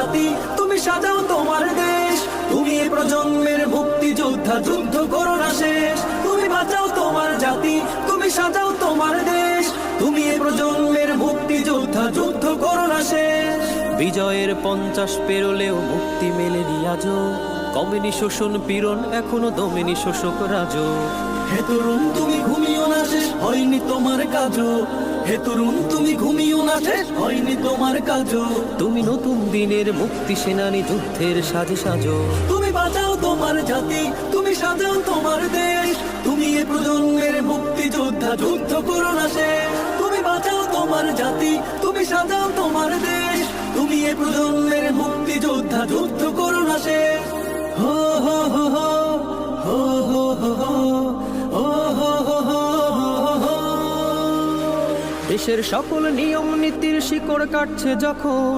জাতি, তুমি সাজাও তোমার দেশ। তুমি এ প্রজন্মের মুক্তিযোদ্ধা, যুদ্ধ করো না শেষ। তুমি বাঁচাও তোমার জাতি, তুমি সাজাও তোমার দেশ। তুমি এ প্রজন্মের মুক্তিযোদ্ধা, যুদ্ধ করো না শেষ। বিজয়ের 50 পেরোলেও মুক্তি মেলেনি আজও, কমেনি শোষণ পীড়ন, এখনো দমেনি শোষক রাজ। হে তরুণ তুমি ঘুমিও না, শেষ হয়নি তোমার কাজও। হে তরুণ তুমি ঘুমিও না, শেষ হয়নি তোমার কাজও। তুমি নতুন দিনের মুক্তি সেনানী, যুদ্ধের সাজে সাজো। তুমি বাঁচাও তোমার জাতি, তুমি সাজাও তোমার দেশ। তুমি এ প্রজন্মের মুক্তিযোদ্ধা, যুদ্ধ করো না শেষ। তুমি বাঁচাও তোমার জাতি, তুমি সাজাও তোমার দেশ। তুমি এ প্রজন্মের মুক্তিযোদ্ধা, যুদ্ধ করো না শেষ। হো হো হো হো হো হো হো হো হো হো হো হো। দেশের সকল নিয়ম নীতির শিকড় কাটছে যখন,